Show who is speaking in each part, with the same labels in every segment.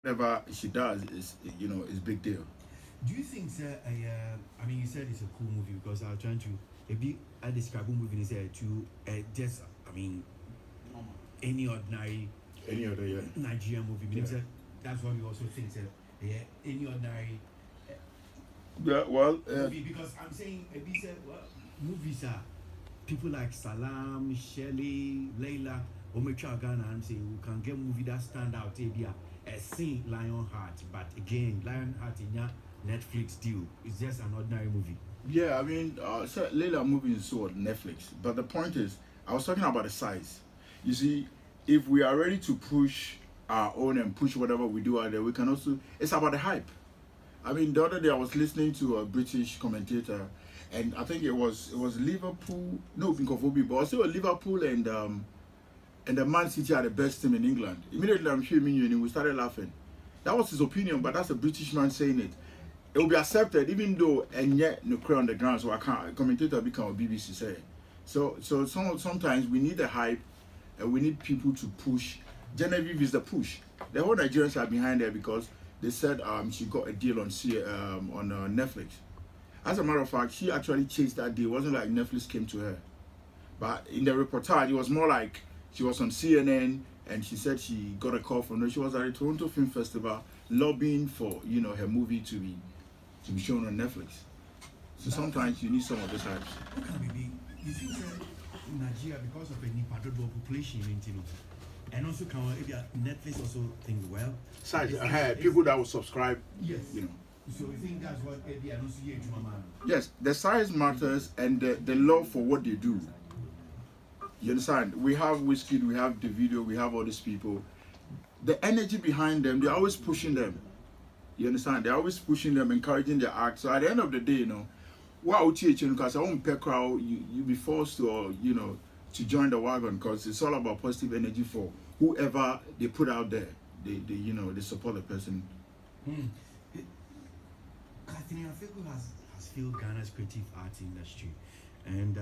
Speaker 1: whatever she does is, is big deal.
Speaker 2: Do you think, sir? I mean, you said it's a cool movie because I was trying to. Maybe I describe a movie is to just. I mean, any ordinary.
Speaker 1: Any other, yeah.
Speaker 2: Nigerian movie.
Speaker 1: Yeah.
Speaker 2: Because that's what we also think, sir. Yeah, any ordinary.
Speaker 1: Yeah, well,
Speaker 2: Movie, because I'm saying, maybe sir, well, movies are people like Salam, Shelley, Layla, Omecha Ghana. I'm saying we can get movie that stand out. Maybe a scene Lionheart, but again, Lionheart in your Netflix deal is just an ordinary movie.
Speaker 1: yeah, I mean, so Layla movie is so on Netflix. But the point is, I was talking about the size. You see, if we are ready to push our own and push whatever we do out there, we can also, it's about the hype. I mean, the other day I was listening to a British commentator, and I think it was Liverpool, no, Binkofobi, but also Liverpool and the Man City are the best team in England. Immediately I'm sure me and we started laughing. That was his opinion, but that's a British man saying it. It will be accepted, even though and yet no clear on the ground. So I can't commentator become a BBC say. Sometimes we need the hype, and we need people to push. Genevieve is the push. The whole Nigerians are behind her because they said she got a deal on Netflix. As a matter of fact, she actually chased that deal. It wasn't like Netflix came to her. But in the reportage, it was more like she was on CNN and she said she got a call from her. She was at the Toronto Film Festival lobbying for her movie to be shown on Netflix. So sometimes you need some of those types.
Speaker 2: Maybe you think Nigeria because of a Nipadodo population, and also can Netflix also think well.
Speaker 1: Size, people that will subscribe.
Speaker 2: Yes. So you think that's what Eddie and also here man.
Speaker 1: Yes, the size matters and the love for what they do. You understand? We have Whiskey, we have the video, we have all these people. The energy behind them, they're always pushing them. You understand? They're always pushing them, encouraging their act. So at the end of the day, wow, because I won't pay crowd, you be forced to, to join the wagon because it's all about positive energy for whoever they put out there. They support the person.
Speaker 2: Kathleen Afeku has filled Ghana's creative arts industry, and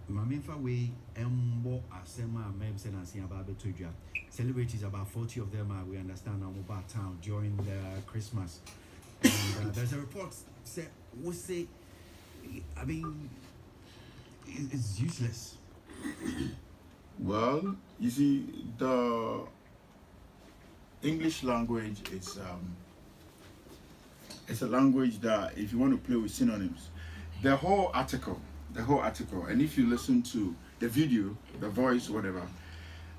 Speaker 2: Mamemfa way Embo Asema Mebs and Asia Babetoja celebrities about 40 of them we understand are about town during the Christmas. And there's a report said we say I mean it's useless.
Speaker 1: Well, you see, the English language is it's a language that if you want to play with synonyms, the whole article, and if you listen to the video, the voice, whatever,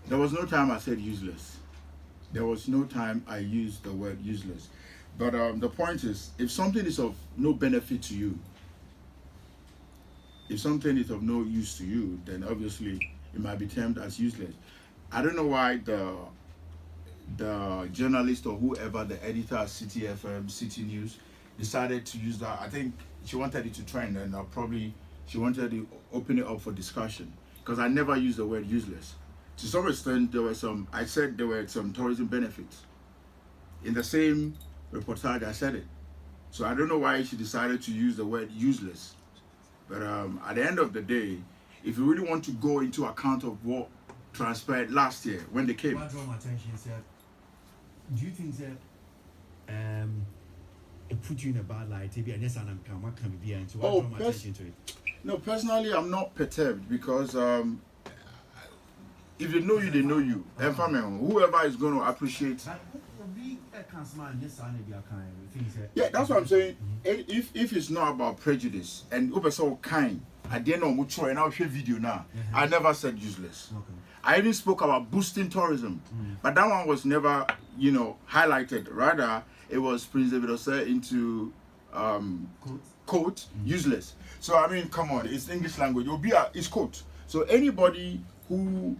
Speaker 1: there was no time I said useless. There was no time I used the word useless. But the point is, if something is of no benefit to you, if something is of no use to you, then obviously it might be termed as useless. I don't know why the journalist or whoever, the editor at City FM, City News, decided to use that. I think she wanted it to trend, and probably she wanted to open it up for discussion. Because I never used the word useless. To some extent, I said there were some tourism benefits. In the same reportage, I said it. So I don't know why she decided to use the word useless. But at the end of the day, if you really want to go into account of what transpired last year when they came.
Speaker 2: What drew my attention, sir? Do you think that it put you in a bad light? Maybe and yes, and what can be and so what drew my attention to it?
Speaker 1: No, personally, I'm not perturbed because if they know you, they know you. And whoever is going to appreciate. Yeah, that's what I'm saying. If it's not about prejudice and so kind, I didn't know much and I'll share video now. I never said useless.
Speaker 2: Okay.
Speaker 1: I even spoke about boosting tourism, but that one was never, highlighted. Rather, it was Prince David Osei into quote useless. So I mean, come on, it's English language. It's quote. So anybody who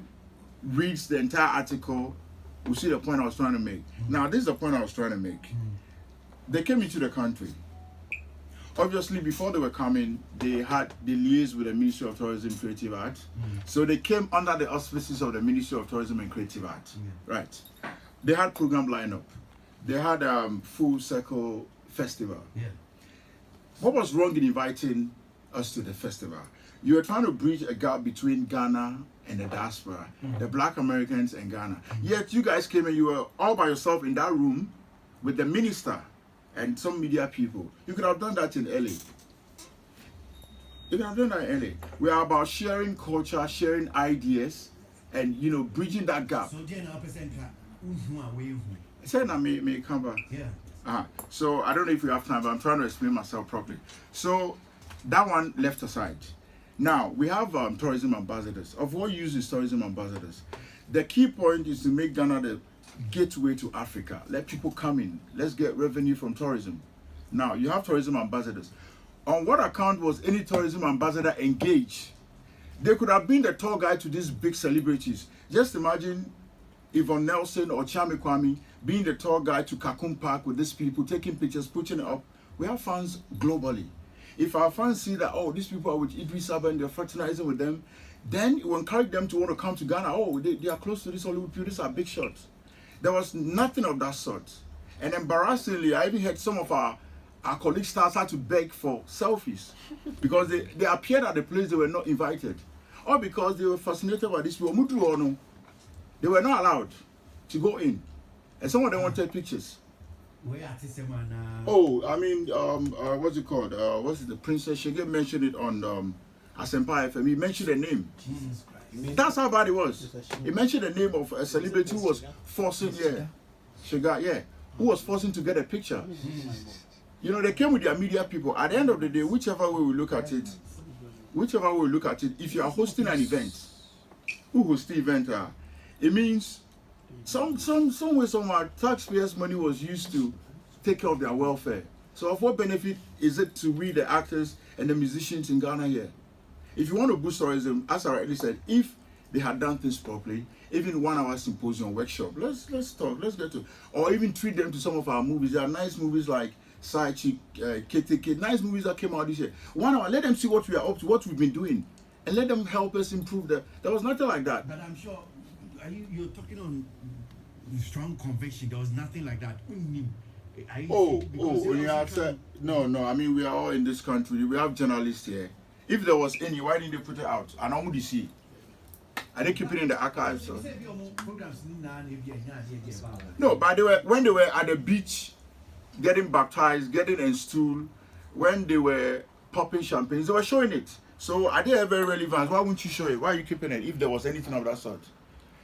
Speaker 1: reads the entire article will see the point I was trying to make. Now, this is the point I was trying to make. They came into the country. Obviously, before they were coming, they liaised with the Ministry of Tourism and Creative Arts. So they came under the auspices of the Ministry of Tourism and Creative Arts. Right. They had program lineup. They had Full Circle Festival.
Speaker 2: Yeah.
Speaker 1: What was wrong in inviting us to the festival? You were trying to bridge a gap between Ghana and the diaspora, the Black Americans and Ghana. Yet you guys came and you were all by yourself in that room with the minister and some media people. You could have done that in LA. You could have done that in LA. We are about sharing culture, sharing ideas, and bridging that gap.
Speaker 2: So then our percent away.
Speaker 1: Say na may come back.
Speaker 2: Yeah.
Speaker 1: So I don't know if we have time, but I'm trying to explain myself properly. So that one left aside. Now we have tourism ambassadors. Of what use is tourism ambassadors? The key point is to make Ghana the gateway to Africa. Let people come in. Let's get revenue from tourism. Now you have tourism ambassadors. On what account was any tourism ambassador engaged? They could have been the tour guide to these big celebrities. Just imagine Yvonne Nelson or Chami Kwame being the tour guide to Kakum Park with these people, taking pictures, putting it up. We have fans globally. If our fans see that, oh, these people are with Idris Elba and they're fraternizing with them, then it will encourage them to want to come to Ghana. Oh, they are close to this Hollywood people. These are big shots. There was nothing of that sort. And embarrassingly, I even heard some of our colleague stars had to beg for selfies because they appeared at the place they were not invited. Or because they were fascinated by this people. They were not allowed to go in. And some of them wanted pictures. Oh, I mean, what's it called? What's it, the Princess? She mentioned it on Asempa FM. He mentioned the name. That's how bad it was. He mentioned the name of a celebrity who was forcing, who was forcing to get a picture. They came with their media people. At the end of the day, whichever way we look at it, if you are hosting an event, who hosts the event? It means some way, some our taxpayers' money was used to take care of their welfare. So of what benefit is it to we, the actors and the musicians in Ghana here? If you want to boost tourism, as I already said, if they had done things properly, even 1 hour symposium workshop, let's talk, let's get to, or even treat them to some of our movies. There are nice movies like Side Chick, KTK, nice movies that came out this year. 1 hour, let them see what we are up to, what we've been doing, and let them help us improve that. There was nothing like that.
Speaker 2: But I'm sure, you're talking on strong conviction. There was nothing like that.
Speaker 1: When you have said, no, I mean, we are all in this country. We have journalists here. If there was any, why didn't they put it out? And how would you see? Are they keeping it in the archives? So? No, but when they were at the beach, getting baptized, getting installed, when they were popping champagne, they were showing it. So are they ever relevant? Why wouldn't you show it? Why are you keeping it if there was anything of that sort?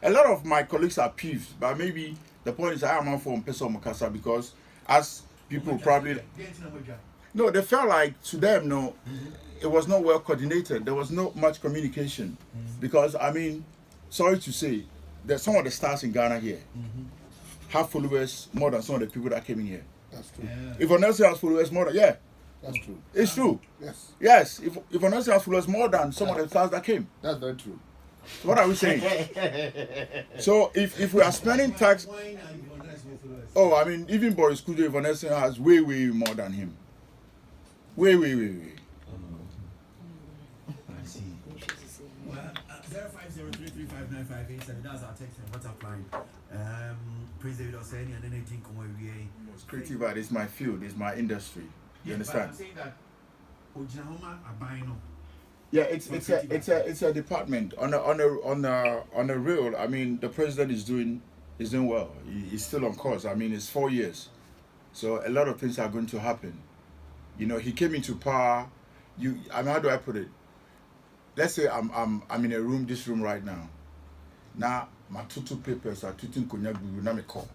Speaker 1: A lot of my colleagues are peeved, but maybe the point is I am not for Mpesa Mukasa because as people probably... No, they felt like to them, it was not well coordinated. There was not much communication. Because, I mean, sorry to say, that some of the stars in Ghana here have followers more than some of the people that came in here.
Speaker 3: That's true.
Speaker 1: If Onesi has followers more than,
Speaker 3: that's true.
Speaker 1: It's true.
Speaker 3: Yes.
Speaker 1: Yes, if Onesi has followers more than some of the stars that came.
Speaker 3: That's very true.
Speaker 1: What are we saying? So if we are spending tax... Oh, I mean, even Boris Kujo, Vanessa has way more than him. Way.
Speaker 2: I see. Well, 0503359587. That's our text and WhatsApp line. Prince David Osei and then 18
Speaker 1: creative art is my field, is my industry. You understand?
Speaker 2: But I'm saying that Ojinahoma Abaino.
Speaker 1: Yeah, it's a department on a real. I mean, the president is doing well. He's still on course. I mean, it's 4 years, so a lot of things are going to happen. He came into power. I mean, how do I put it? Let's say I'm in a room, this room right now. Now my two papers are tutu konyagu na me call.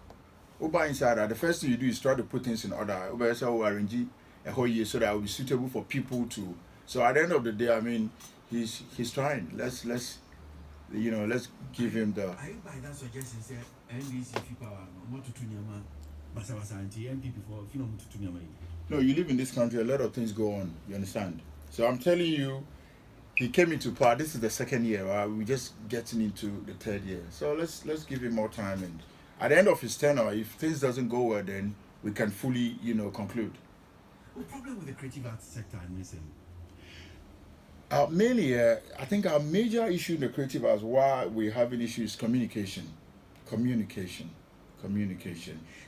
Speaker 1: Over inside that, the first thing you do is try to put things in order. Over so arrange a whole year so that it will be suitable for people to. So at the end of the day, I mean, he's trying. Let's give him the.
Speaker 2: Are you by that suggestion? Say NDC people want to tunyama, basa anti MP before if you don't want to tunyama.
Speaker 1: No, you live in this country. A lot of things go on. You understand? So I'm telling you, he came into power. This is the 2nd year. We're just getting into the 3rd year. So let's give him more time. And at the end of his tenure, if things doesn't go well, then we can fully, conclude.
Speaker 2: The problem with the creative arts sector, I'm missing.
Speaker 1: Mainly, I think our major issue in the creative arts, why we're having issues, is communication.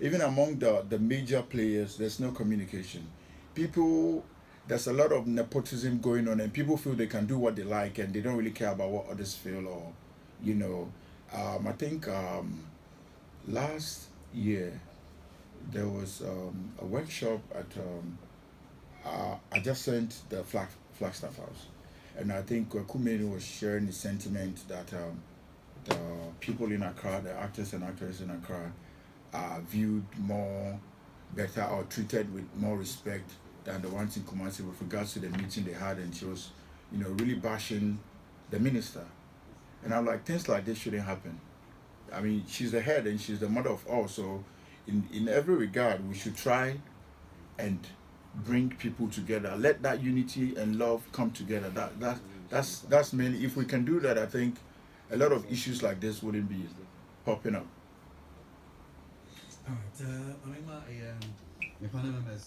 Speaker 1: Even among the major players, there's no communication. There's a lot of nepotism going on, and people feel they can do what they like, and they don't really care about what others feel, or, I think last year, there was a workshop at adjacent the Flagstaff House, and I think Kumeni was sharing the sentiment that the people in Accra, the actors and actresses in Accra, are viewed more better or treated with more respect than the ones in Kumasi with regards to the meeting they had, and she was, really bashing the minister. And I'm like, things like this shouldn't happen. I mean, she's the head and she's the mother of all. So, in every regard, we should try and bring people together. Let that unity and love come together. That's mainly, if we can do that, I think a lot of issues like this wouldn't be popping up.
Speaker 2: All right, my panel members.